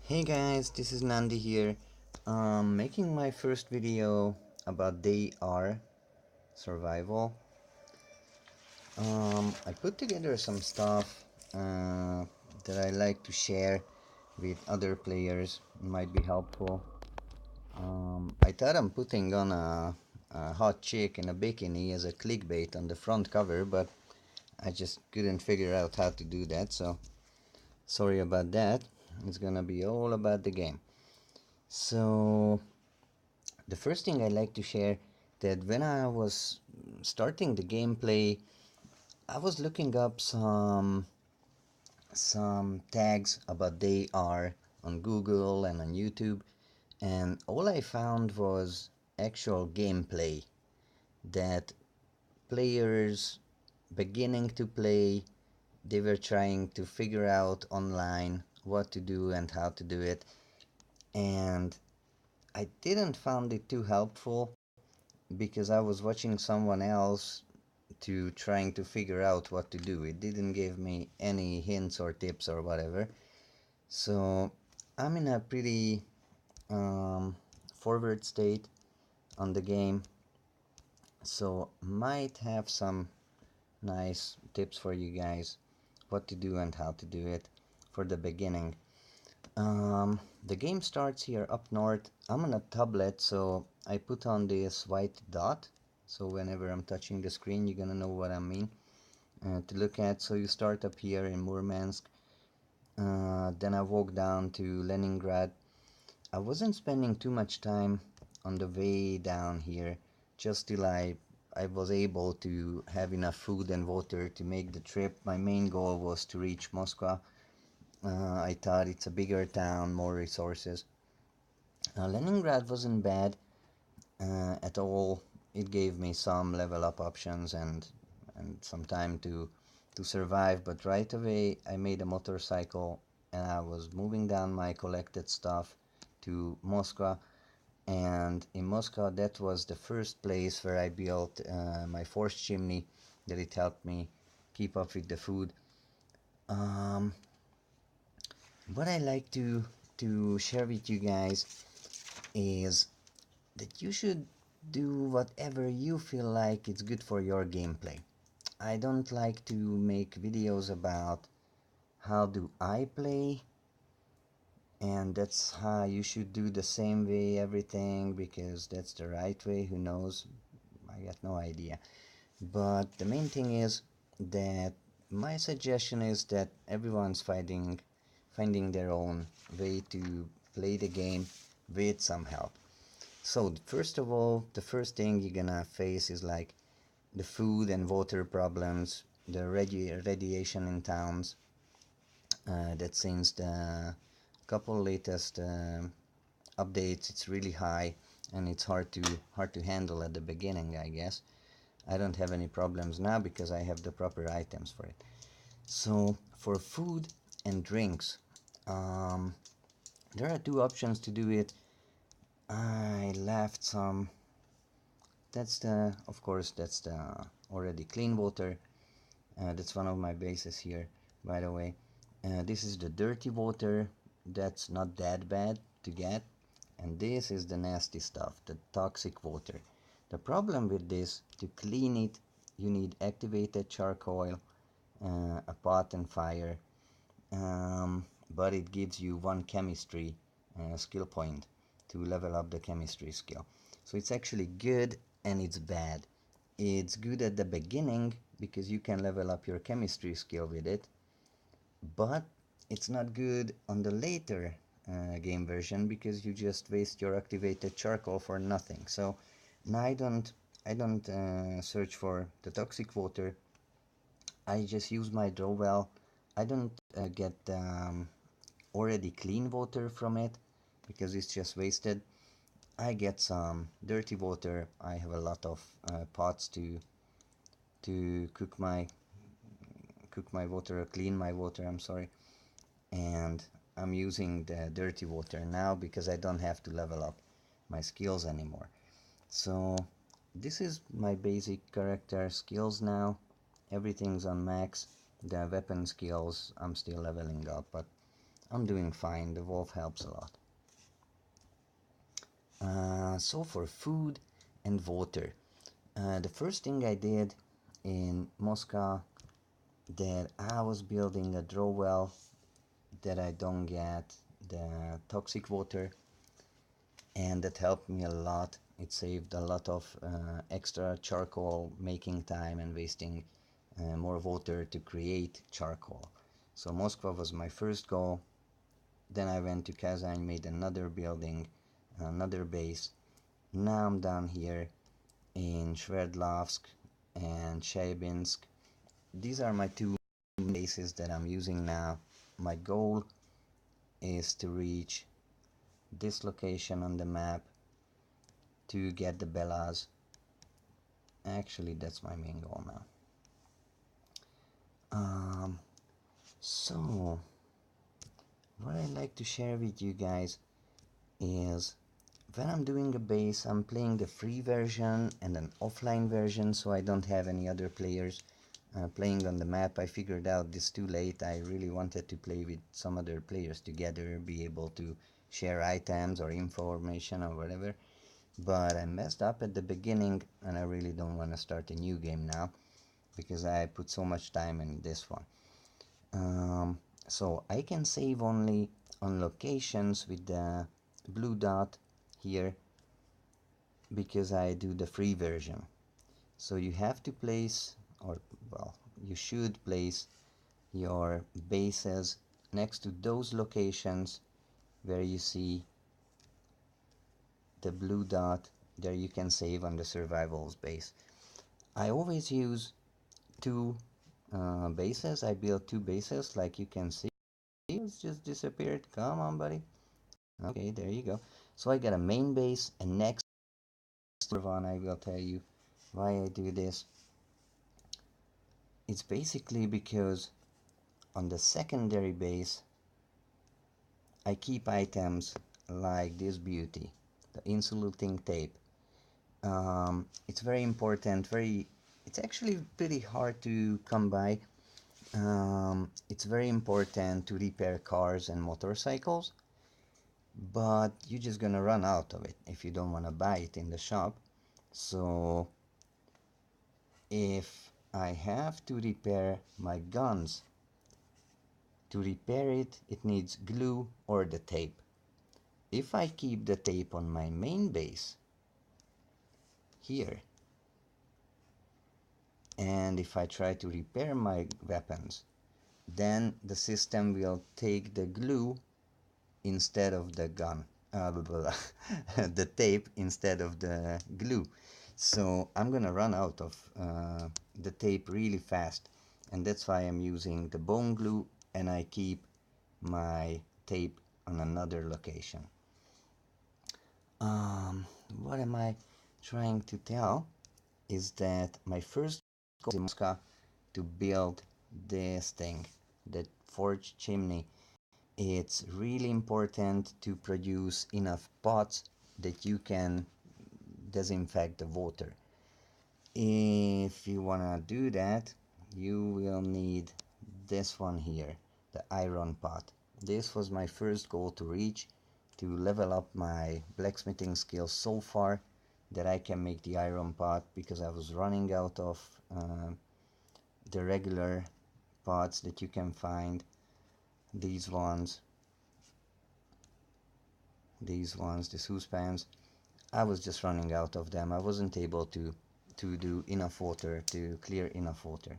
Hey guys, this is Nandi here. Making my first video about day R survival. I put together some stuff that I like to share with other players. Might be helpful. I thought I'm putting on a hot chick in a bikini as a clickbait on the front cover, but I just couldn't figure out how to do that, so sorry about that. It's gonna be all about the game. So the first thing I like to share that when I was starting the gameplay, I was looking up some tags about they are on Google and on YouTube, and all I found was actual gameplay that players beginning to play, they were trying to figure out online what to do and how to do it, and I didn't find it too helpful because I was watching someone else to trying to figure out what to do. It didn't give me any hints or tips or whatever. So I'm in a pretty um, forward state on the game. So might have some nice tips for you guys what to do and how to do it for the beginning. The game starts here up north. I'm on a tablet, so I put on this white dot. So whenever I'm touching the screen, you're gonna know what I mean. To look at. So you start up here in Murmansk. Then I walk down to Leningrad. I wasn't spending too much time on the way down here, just till I was able to have enough food and water to make the trip. My main goal was to reach Moscow. I thought it's a bigger town, more resources. Leningrad wasn't bad at all. It gave me some level up options and some time to survive. But right away, I made a motorcycle and I was moving down my collected stuff to Moscow. And in Moscow, that was the first place where I built my forced chimney that it helped me keep up with the food. Um, what I like to share with you guys is that you should do whatever you feel like it's good for your gameplay. I don't like to make videos about how do I play and that's how you should do the same way everything because that's the right way. Who knows? I got no idea. But the main thing is that my suggestion is that everyone's finding their own way to play the game with some help. So first of all, the first thing you're gonna face is like the food and water problems, the radiation in towns. That since the couple latest updates, it's really high and it's hard to handle at the beginning. I guess I don't have any problems now because I have the proper items for it. So for food and drinks, um, there are two options to do it. I left some. That's the already clean water. That's one of my bases here, by the way. This is the dirty water. That's not that bad to get. And this is the nasty stuff, the toxic water. The problem with this, to clean it, you need activated charcoal, a pot and fire, but it gives you one chemistry skill point to level up the chemistry skill. So it's actually good and it's bad. It's good at the beginning because you can level up your chemistry skill with it, but it's not good on the later game version because you just waste your activated charcoal for nothing. So now I don't search for the toxic water. I just use my draw well. I don't get already clean water from it because it's just wasted. I get some dirty water. I have a lot of pots to cook my water, clean my water. I'm sorry, and I'm using the dirty water now because I don't have to level up my skills anymore. So this is my basic character skills now. Everything's on max. The weapon skills I'm still leveling up, but I'm doing fine. The wolf helps a lot. So for food and water, the first thing I did in Moscow, that I was building a draw well that I don't get the toxic water, and that helped me a lot. It saved a lot of extra charcoal making time and wasting more water to create charcoal. So Moscow was my first goal. Then I went to Kazan, made another building, another base. Now I'm down here in Sverdlovsk and Chelyabinsk. These are my two bases that I'm using now. My goal is to reach this location on the map to get the Bellas. Actually, that's my main goal now. So what I'd like to share with you guys is when I'm doing a base, I'm playing the free version and an offline version, so I don't have any other players playing on the map. I figured out this too late. I really wanted to play with some other players together, be able to share items or information or whatever. But I messed up at the beginning, and I really don't want to start a new game now because I put so much time in this one. So I can save only on locations with the blue dot here because I do the free version. So you have to place, or well, you should place your bases next to those locations where you see the blue dot. There you can save on the survival's base. I always use two bases. I built two bases, like you can see. It's just disappeared. Come on, buddy. Okay, there you go. So I got a main base, and next one I will tell you why I do this. It's basically because on the secondary base I keep items like this beauty, the insulating tape. It's very important, it's actually pretty hard to come by. It's very important to repair cars and motorcycles, but you're just gonna run out of it if you don't want to buy it in the shop. So if I have to repair my guns, to repair it, it needs glue or the tape. If I keep the tape on my main base here, and if I try to repair my weapons, then the system will take the glue instead of the gun, the tape instead of the glue. So I'm gonna run out of the tape really fast, and that's why I'm using the bone glue, and I keep my tape on another location. What am I trying to tell is that my first goal in Moscow to build this thing, the forge chimney. It's really important to produce enough pots that you can disinfect the water. If you wanna do that, you will need this one here, the iron pot. This was my first goal to reach, to level up my blacksmithing skills so far that I can make the iron pot, because I was running out of the regular pots that you can find. These ones, the saucepans, I was just running out of them. I wasn't able to do enough water, to clear enough water.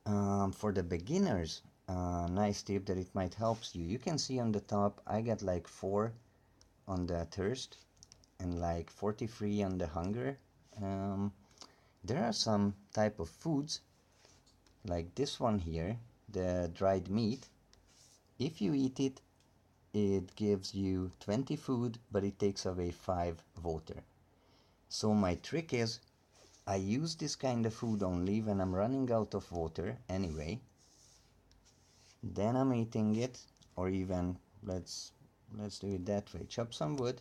For the beginners, nice tip that it might help you. You can see on the top I got like 4 on the thirst and like 43 on the hunger. There are some type of foods like this one here, the dried meat. If you eat it, it gives you 20 food, but it takes away 5 water. So my trick is I use this kind of food only when I'm running out of water anyway. Then I'm eating it, or even let's do it that way. Chop some wood.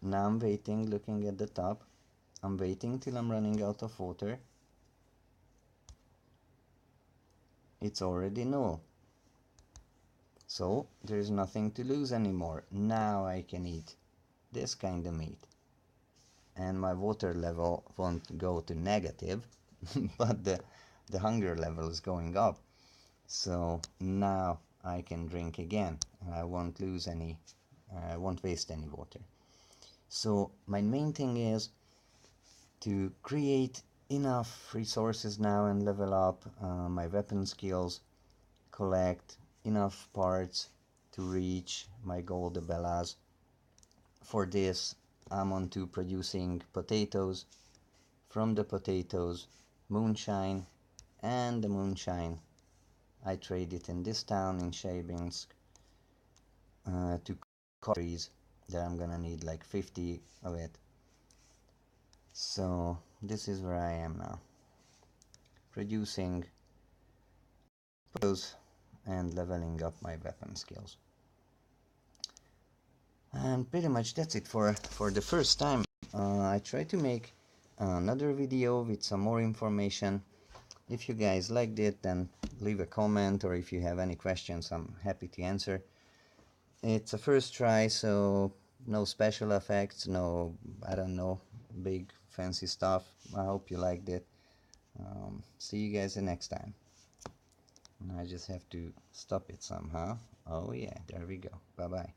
Now I'm waiting, looking at the top. I'm waiting till I'm running out of water. It's already null. So there's nothing to lose anymore. Now I can eat this kind of meat. And my water level won't go to negative, but the hunger level is going up. So now I can drink again, and I won't lose any, I won't waste any water. So my main thing is to create enough resources now and level up my weapon skills, collect enough parts to reach my gold bellas. For this, I'm on to producing potatoes. From the potatoes, moonshine, and the moonshine I trade it in this town in Chelyabinsk to trees that I'm gonna need like 50 of it. So this is where I am now, producing potatoes and leveling up my weapon skills. And pretty much that's it for the first time. I try to make another video with some more information. If you guys liked it, then leave a comment, or if you have any questions, I'm happy to answer. It's a first try, so no special effects, no, I don't know, big fancy stuff. I hope you liked it. See you guys the next time. And I just have to stop it somehow. Oh yeah, there we go. Bye bye.